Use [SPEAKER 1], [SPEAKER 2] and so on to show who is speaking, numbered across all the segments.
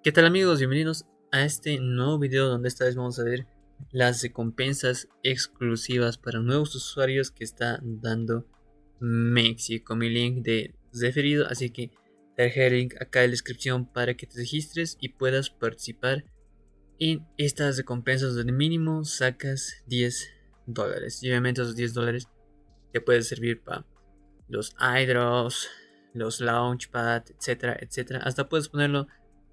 [SPEAKER 1] ¿Qué tal amigos? Bienvenidos a este nuevo video donde esta vez vamos a ver las recompensas exclusivas para nuevos usuarios que está dando Mexi con mi link de referido, así que te dejaré el link acá en la descripción para que te registres y puedas participar en estas recompensas donde mínimo sacas $10 y obviamente esos $10 te pueden servir para los iDrops, los Launchpad, etcétera, etcétera. Hasta puedes ponerlo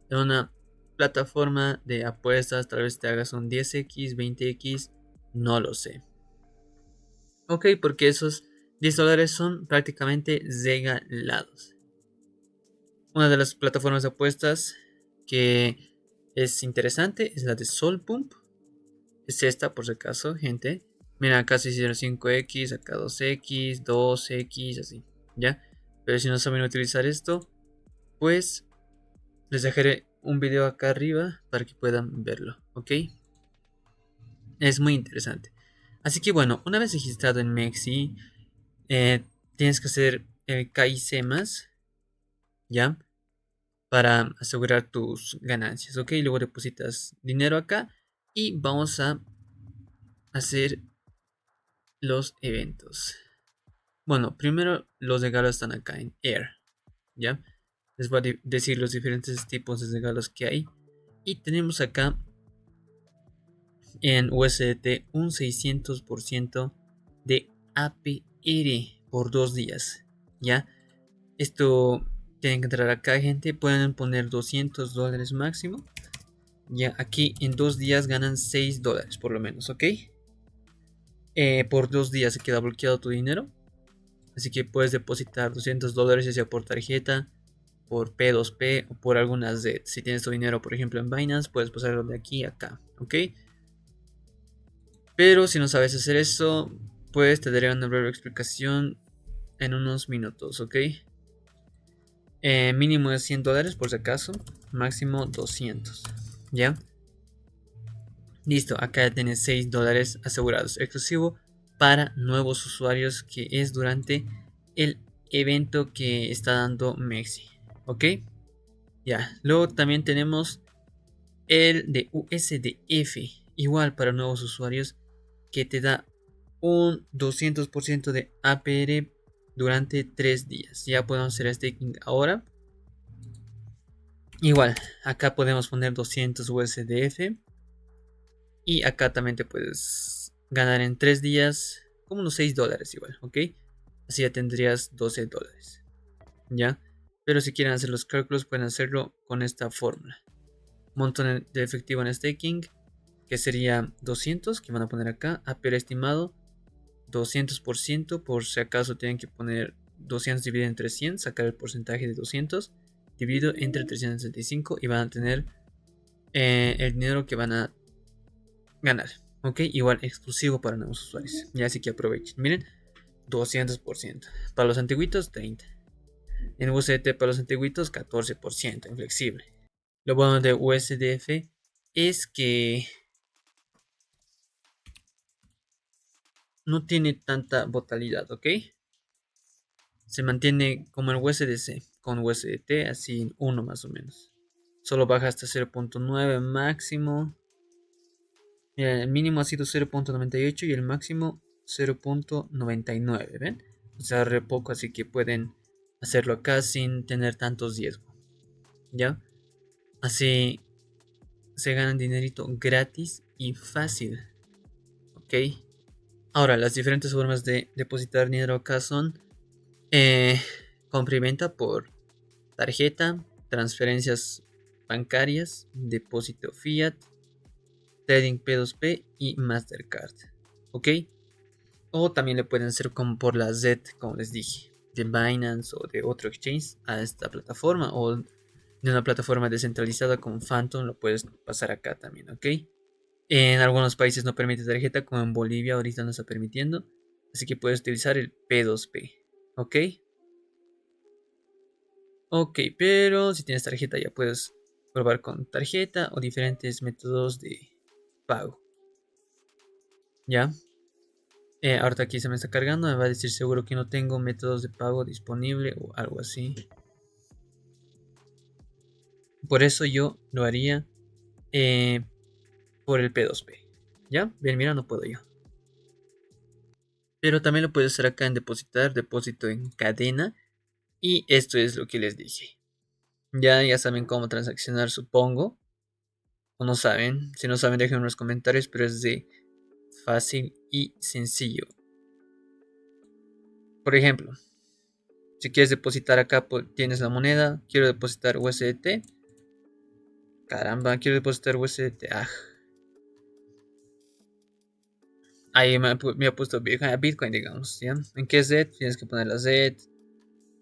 [SPEAKER 1] en una plataforma de apuestas, tal vez te hagas un 10x, 20x, no lo sé. Ok, porque esos $10 son prácticamente regalados. Una de las plataformas de apuestas que es interesante es la de Solpump. Es esta por si acaso, gente. Mira, acá se hicieron 5x, acá 2x, 2x, así, ¿ya? Pero si no saben utilizar esto, pues les dejaré un video acá arriba para que puedan verlo, ¿ok? Es muy interesante. Así que bueno, una vez registrado en Mexi, eh, tienes que hacer el KIC más, ¿ya? Para asegurar tus ganancias, ¿ok? Luego depositas dinero acá y vamos a hacer los eventos. Bueno, primero los regalos están acá en Air, ¿ya? Les voy a decir los diferentes tipos de regalos que hay. Y tenemos acá en USDT un 600% de APR por 2 días, ¿ya? Esto tienen que entrar acá, gente. Pueden poner $200 máximo. Ya aquí en 2 días ganan $6 por lo menos, ¿ok? Por 2 días se queda bloqueado tu dinero. Así que puedes depositar $200 ya sea por tarjeta, por P2P o por alguna Z. Si tienes tu dinero, por ejemplo, en Binance, puedes pasarlo de aquí a acá, ¿ok? Pero si no sabes hacer eso, pues te daré una breve explicación en unos minutos, ¿ok? Mínimo es $100 por si acaso, máximo 200, ¿ya? Listo, acá ya tienes $6 asegurados, exclusivo para nuevos usuarios, que es durante el evento que está dando Mexi, ¿ok? Ya, luego también tenemos el de USDF, igual para nuevos usuarios, que te da un 200% de APR durante 3 días. Ya podemos hacer staking ahora. Igual, acá podemos poner 200 USDF. Y acá también te puedes ganar en 3 días como unos $6 igual, ¿ok? Así ya tendrías $12, ¿ya? Pero si quieren hacer los cálculos pueden hacerlo con esta fórmula. Monto de efectivo en staking, que sería 200, que van a poner acá, APR estimado 200%, por si acaso tienen que poner 200 dividido entre 100, sacar el porcentaje de 200, dividido entre 365 y van a tener el dinero que van a ganar. Ok, igual exclusivo para nuevos usuarios. Ya así que aprovechen. Miren, 200%. Para los antiguitos, 30%. En USDT para los antiguitos, 14%. Inflexible. Lo bueno de USDF es que no tiene tanta volatilidad, ¿ok? Se mantiene como el USDC con USDT, así 1 más o menos. Solo baja hasta 0.9 máximo. Mira, el mínimo ha sido 0.98 y el máximo 0.99, ¿ven? O sea, re poco, así que pueden hacerlo acá sin tener tantos riesgos, ¿ya? Así se ganan dinerito gratis y fácil, ¿ok? Ahora, las diferentes formas de depositar dinero acá son compra y venta por tarjeta, transferencias bancarias, depósito fiat, trading P2P y Mastercard, ¿ok? O también le pueden hacer como por la Z, como les dije, de Binance o de otro exchange a esta plataforma, o de una plataforma descentralizada como Phantom, lo puedes pasar acá también, ¿ok? En algunos países no permite tarjeta, como en Bolivia ahorita no está permitiendo, así que puedes utilizar el P2P, ¿ok? Ok, pero si tienes tarjeta ya puedes probar con tarjeta o diferentes métodos de pago, ¿ya? Ahorita aquí se me está cargando, me va a decir seguro que no tengo métodos de pago disponible o algo así. Por eso yo lo haría por el P2P. ¿Ya? Bien, mira, no puedo yo. Pero también lo puedes hacer acá en depositar, depósito en cadena. Y esto es lo que les dije. Ya saben cómo transaccionar, supongo. O no saben. Si no saben, déjenme en los comentarios, pero es de fácil y sencillo. Por ejemplo, si quieres depositar acá, tienes la moneda. Quiero depositar USDT. Caramba, quiero depositar USDT. Ahí me ha puesto Bitcoin, digamos. ¿Ya? ¿En qué Z? Tienes que poner la Z.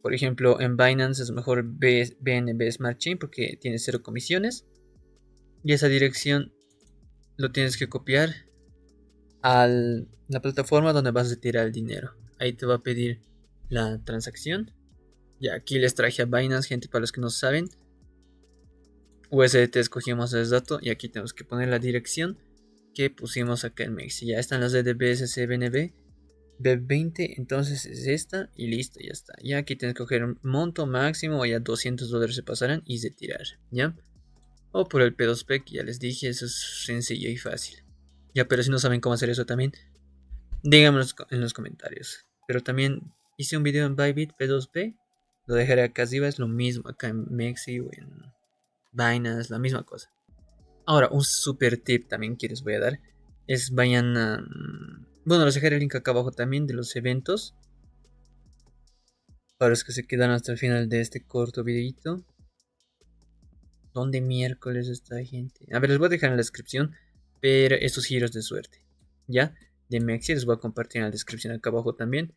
[SPEAKER 1] Por ejemplo, en Binance es mejor BNB Smart Chain porque tiene cero comisiones. Y esa dirección lo tienes que copiar a la plataforma donde vas a retirar el dinero. Ahí te va a pedir la transacción. Y aquí les traje a Binance, gente, para los que no saben. USDT escogimos el dato y aquí tenemos que poner la dirección que pusimos acá en Mexi. Ya están las de BSC BNB B20, entonces es esta y listo, ya está. Ya aquí tienes que coger un monto máximo o ya $200 se pasarán y retirar, ¿ya? O por el P2P que ya les dije, eso es sencillo y fácil. Ya, pero si no saben cómo hacer eso también, díganmelo en los comentarios. Pero también hice un video en Bybit P2P, lo dejaré acá arriba, es lo mismo acá en Mexi o en Binance, la misma cosa. Ahora, un super tip también que les voy a dar es vayan a... Bueno, les dejaré el link acá abajo también de los eventos. Para los que se quedan hasta el final de este corto videito. ¿Dónde miércoles está gente? A ver, les voy a dejar en la descripción. Pero estos giros de suerte. ¿Ya? De Mexi les voy a compartir en la descripción acá abajo también.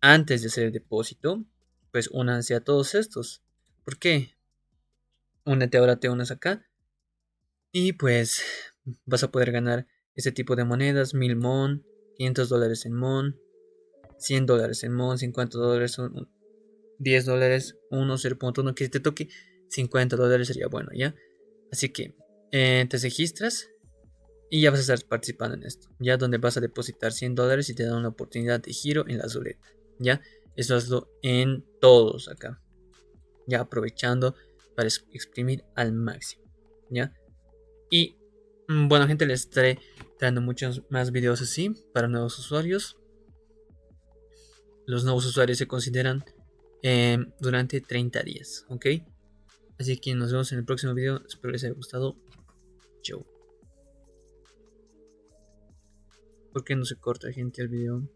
[SPEAKER 1] Antes de hacer el depósito, pues únanse a todos estos. ¿Por qué? Únete ahora, te unes acá. Y pues vas a poder ganar este tipo de monedas. 1000 MON, $500 en MON, $100 en MON, $50, $10, 1, 0.1, que te toque $50 sería bueno, ¿ya? Así que te registras y ya vas a estar participando en esto, ¿ya? Donde vas a depositar $100 y te dan una oportunidad de giro en la ruleta, ¿ya? Eso hazlo en todos acá, ya aprovechando para exprimir al máximo, ¿ya? Y bueno, gente, les estaré dando muchos más videos así para nuevos usuarios. Los nuevos usuarios se consideran durante 30 días, ¿ok? Así que nos vemos en el próximo video. Espero les haya gustado. Chau. ¿Por qué no se corta, gente, el video?